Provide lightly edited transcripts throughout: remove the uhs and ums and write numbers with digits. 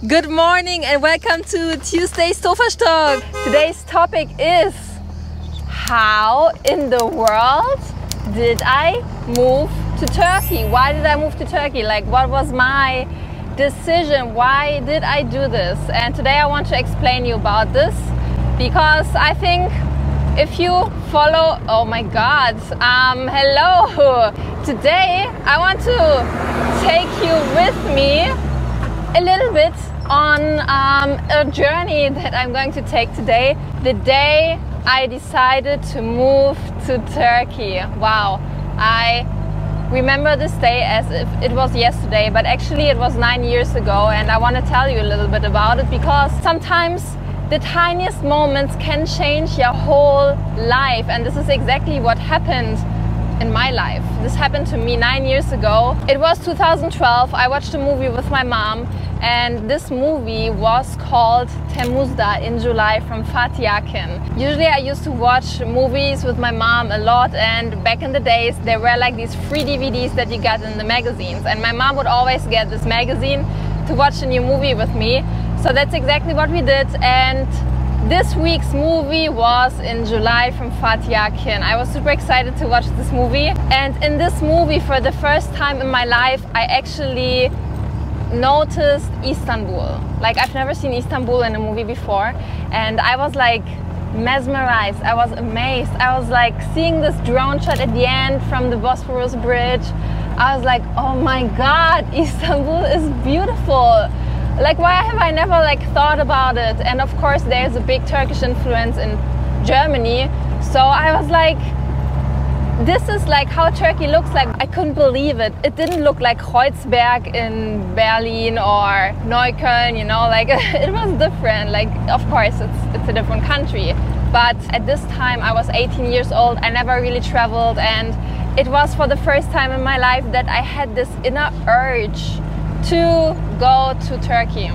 Good morning and welcome to Tuesday's Tofas talk. Today's topic is how in the world did I move to Turkey? Why did I move to Turkey? Like, what was my decision? Why did I do this? And today I want to explain you about this because I think if you follow, oh my God, hello. Today I want to take you with me a little bit on a journey that I'm going to take today. The day I decided to move to Turkey. Wow, I remember this day as if it was yesterday, but actually it was 9 years ago, and I want to tell you a little bit about it because sometimes the tiniest moments can change your whole life, and this is exactly what happened in my life. This happened to me 9 years ago. It was 2012. I watched a movie with my mom, and this movie was called Temmuz'da, in July, from Fatih Akin. Usually I used to watch movies with my mom a lot, and back in the days there were like these free DVDs that you got in the magazines, and my mom would always get this magazine to watch a new movie with me. So that's exactly what we did, and this week's movie was in July from Fatih Akin. I was super excited to watch this movie, and in this movie, for the first time in my life, I actually noticed Istanbul. Like, I've never seen Istanbul in a movie before, and I was like mesmerized. I was amazed. I was like seeing this drone shot at the end from the Bosphorus Bridge. I was like, oh my God, Istanbul is beautiful. Like, why have I never like thought about it? And of course there's a big Turkish influence in Germany, so I was like, this is like how Turkey looks like. I couldn't believe it. It didn't look like Kreuzberg in Berlin or Neukölln, you know, like it was different. Like, of course it's a different country, but at this time I was 18 years old. I never really traveled, and it was for the first time in my life that I had this inner urge to go to Turkey.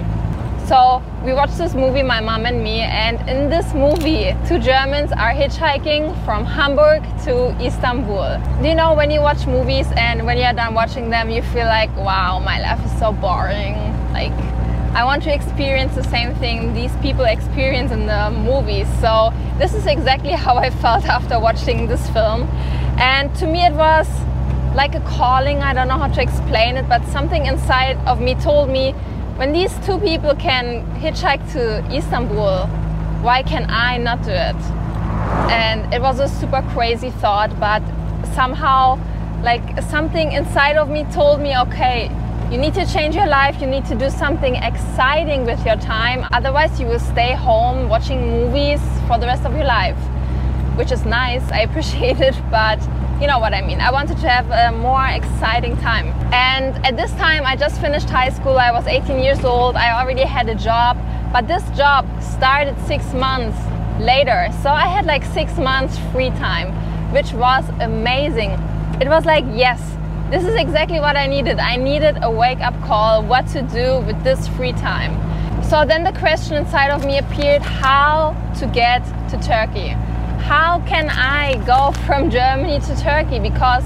So we watched this movie, my mom and me, and in this movie two Germans are hitchhiking from Hamburg to Istanbul. Do you know, when you watch movies and when you're done watching them you feel like, wow, my life is so boring. Like, I want to experience the same thing these people experience in the movies. So this is exactly how I felt after watching this film, and to me it was like a calling. I don't know how to explain it, but something inside of me told me, when these two people can hitchhike to Istanbul, why can I not do it? And it was a super crazy thought, but somehow like something inside of me told me, okay, you need to change your life, you need to do something exciting with your time, otherwise you will stay home watching movies for the rest of your life, which is nice, I appreciate it, but you know what I mean. I wanted to have a more exciting time. And at this time I just finished high school. I was 18 years old. I already had a job, but this job started 6 months later. So I had like 6 months free time, which was amazing. It was like, yes, this is exactly what I needed. I needed a wake-up call, what to do with this free time. So then the question inside of me appeared, how to get to Turkey. How can I go from Germany to Turkey? Because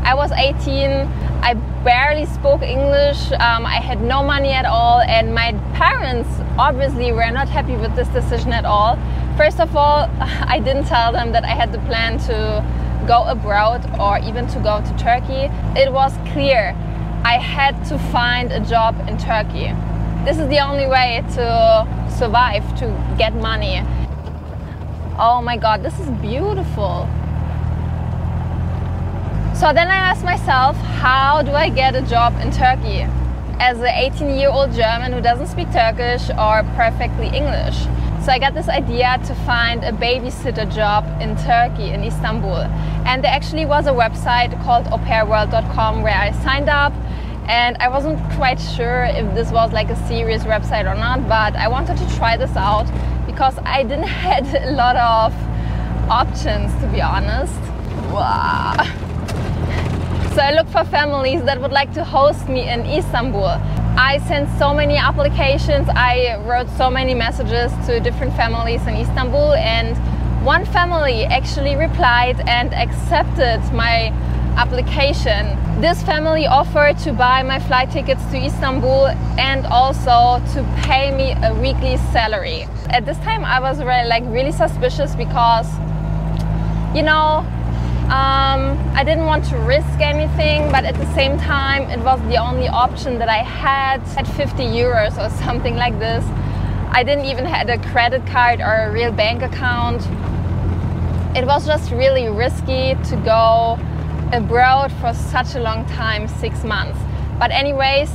I was 18, I barely spoke English, I had no money at all, and my parents obviously were not happy with this decision at all. First of all, I didn't tell them that I had the plan to go abroad or even to go to Turkey. It was clear I had to find a job in Turkey. This is the only way to survive, to get money. Oh my God, this is beautiful. So then I asked myself, how do I get a job in Turkey as an 18-year-old German who doesn't speak Turkish or perfectly English? So I got this idea to find a babysitter job in Turkey, in Istanbul. And there actually was a website called aupairworld.com where I signed up, and I wasn't quite sure if this was like a serious website or not, but I wanted to try this out because I didn't have a lot of options, to be honest. Wow. So I looked for families that would like to host me in Istanbul. I sent so many applications, I wrote so many messages to different families in Istanbul, and one family actually replied and accepted my application. This family offered to buy my flight tickets to Istanbul and also to pay me a weekly salary. At this time I was really suspicious because, you know, I didn't want to risk anything, but at the same time it was the only option that I had at 50 euros or something like this. I didn't even have a credit card or a real bank account. It was just really risky to go abroad for such a long time, 6 months. But anyways,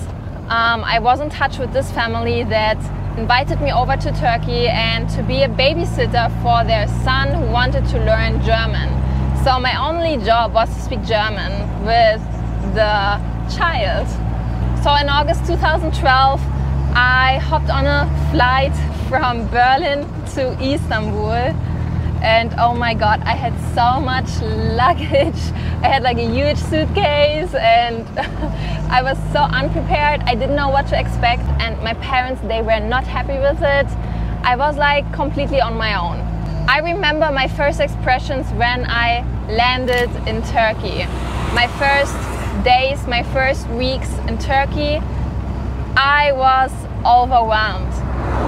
I was in touch with this family that invited me over to Turkey and to be a babysitter for their son who wanted to learn German. So my only job was to speak German with the child. So in August 2012, I hopped on a flight from Berlin to Istanbul. And oh my god, I had so much luggage. I had like a huge suitcase and I was so unprepared. I didn't know what to expect, and my parents, they were not happy with it. I was like completely on my own. I remember my first expressions when I landed in Turkey. My first days, my first weeks in Turkey, I was overwhelmed.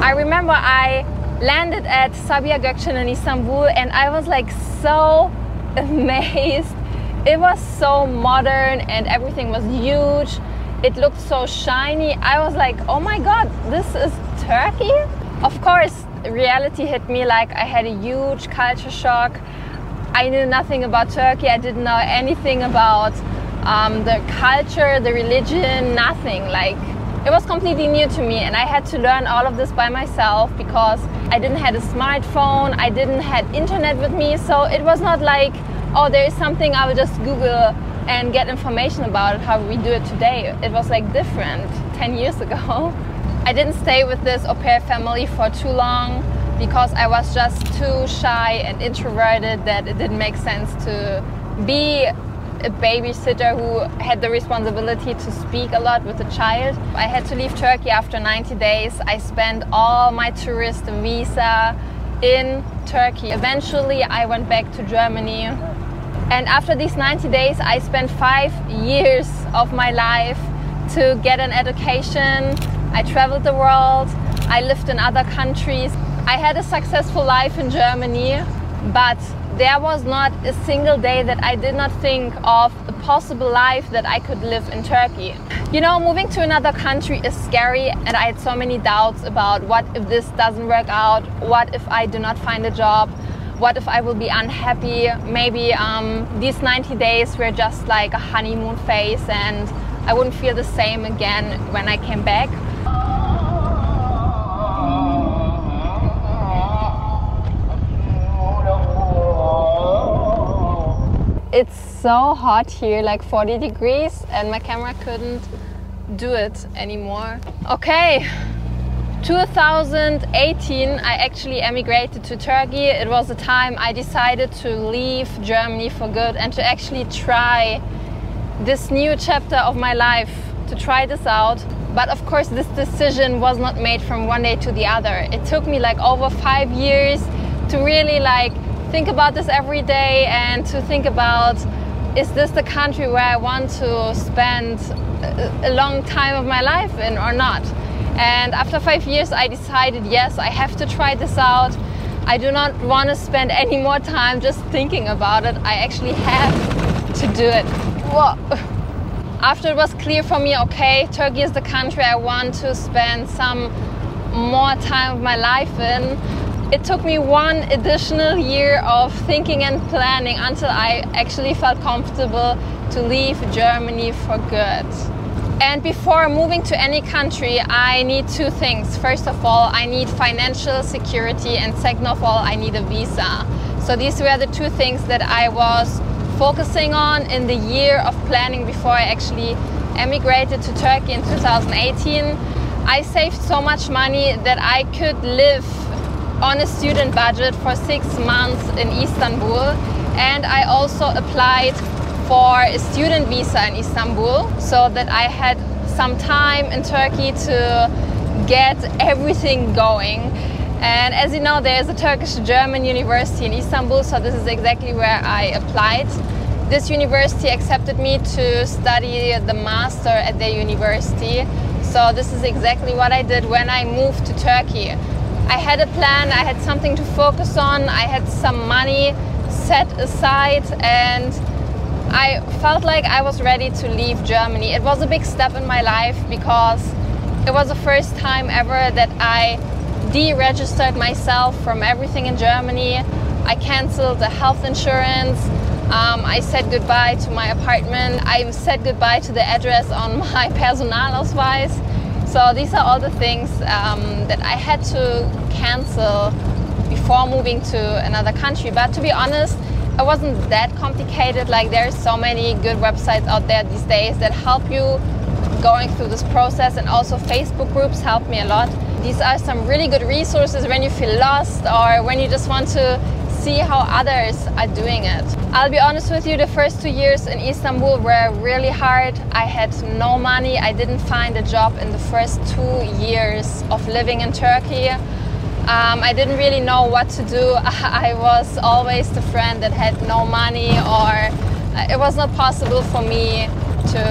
I remember I landed at Sabiha Gökçen in Istanbul and I was like so amazed. It was so modern and everything was huge. It looked so shiny. I was like, oh my god, this is Turkey? Of course, reality hit me. Like, I had a huge culture shock. I knew nothing about Turkey. I didn't know anything about the culture, the religion, nothing. Like, it was completely new to me and I had to learn all of this by myself because I didn't have a smartphone, I didn't have internet with me, so it was not like, oh, there is something I will just Google and get information about it, how we do it today. It was like different 10 years ago. I didn't stay with this au pair family for too long because I was just too shy and introverted that it didn't make sense to be a babysitter who had the responsibility to speak a lot with the child. I had to leave Turkey after 90 days. I spent all my tourist visa in Turkey. Eventually I went back to Germany, and after these 90 days I spent 5 years of my life to get an education. I traveled the world, I lived in other countries. I had a successful life in Germany, but there was not a single day that I did not think of a possible life that I could live in Turkey. You know, moving to another country is scary, and I had so many doubts about what if this doesn't work out, what if I do not find a job, what if I will be unhappy, maybe these 90 days were just like a honeymoon phase and I wouldn't feel the same again when I came back. It's so hot here, like 40 degrees, and my camera couldn't do it anymore. Okay, 2018 I actually emigrated to Turkey. It was the time I decided to leave Germany for good and to actually try this new chapter of my life, to try this out. But of course this decision was not made from one day to the other. It took me like over 5 years to really like think about this every day and to think about, is this the country where I want to spend a long time of my life in or not? And after 5 years I decided, yes, I have to try this out. I do not want to spend any more time just thinking about it. I actually have to do it. Whoa. After it was clear for me, okay, Turkey is the country I want to spend some more time of my life in, it took me 1 additional year of thinking and planning until I actually felt comfortable to leave Germany for good. And before moving to any country, I need 2 things. First of all, I need financial security, and second of all, I need a visa. So these were the 2 things that I was focusing on in the year of planning before I actually emigrated to Turkey in 2018. I saved so much money that I could live on a student budget for 6 months in Istanbul, and I also applied for a student visa in Istanbul so that I had some time in Turkey to get everything going. And as you know, there's a Turkish-German university in Istanbul, so this is exactly where I applied. This university accepted me to study the master at their university. So this is exactly what I did when I moved to Turkey. I had a plan, I had something to focus on, I had some money set aside, and I felt like I was ready to leave Germany. It was a big step in my life because it was the first time ever that I deregistered myself from everything in Germany. I cancelled the health insurance. I said goodbye to my apartment. I said goodbye to the address on my Personalausweis. So these are all the things that I had to cancel before moving to another country. But to be honest, it wasn't that complicated. Like, there's so many good websites out there these days that help you going through this process, and also Facebook groups help me a lot. These are some really good resources when you feel lost or when you just want to see how others are doing it. I'll be honest with you, the first 2 years in Istanbul were really hard. I had no money. I didn't find a job in the first 2 years of living in Turkey. I didn't really know what to do. I was always the friend that had no money, or it was not possible for me to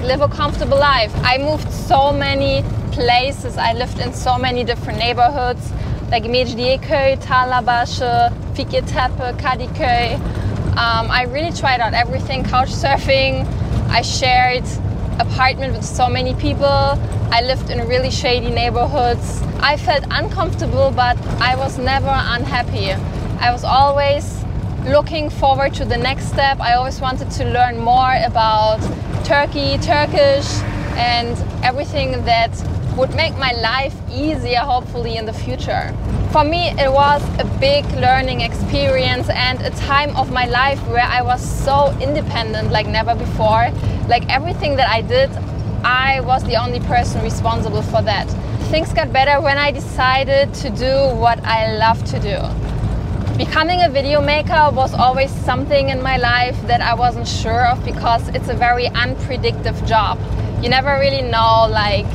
live a comfortable life. I moved so many places. I lived in so many different neighborhoods, like Mecidiyeköy, Tarlabaşı, Fikirtepe, Kadıköy. I really tried out everything, couch surfing. I shared apartment with so many people. I lived in really shady neighborhoods. I felt uncomfortable, but I was never unhappy. I was always looking forward to the next step. I always wanted to learn more about Turkey, Turkish, and everything that would make my life easier, hopefully, in the future. For me, it was a big learning experience and a time of my life where I was so independent like never before. Like, everything that I did, I was the only person responsible for that. Things got better when I decided to do what I love to do. Becoming a video maker was always something in my life that I wasn't sure of, because it's a very unpredictable job. You never really know, like,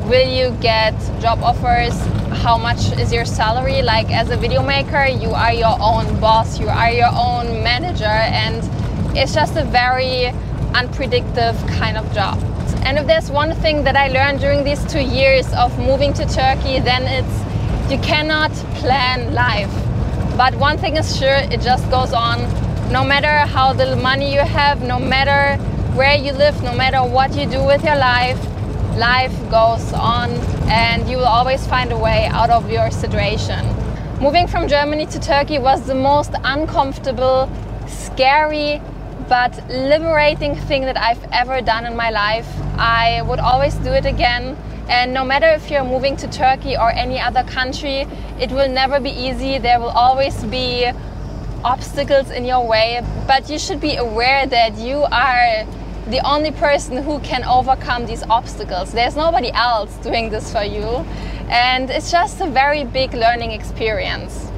will you get job offers? How much is your salary? Like, as a video maker, you are your own boss, you are your own manager, and it's just a very unpredictable kind of job. And if there's one thing that I learned during these 2 years of moving to Turkey, then it's you cannot plan life. But one thing is sure, it just goes on. No matter how little money you have, no matter where you live, no matter what you do with your life, life goes on, and you will always find a way out of your situation. Moving from Germany to Turkey was the most uncomfortable, scary, but liberating thing that I've ever done in my life. I would always do it again. And no matter if you're moving to Turkey or any other country, it will never be easy. There will always be obstacles in your way, but you should be aware that you are the only person who can overcome these obstacles. There's nobody else doing this for you. And it's just a very big learning experience.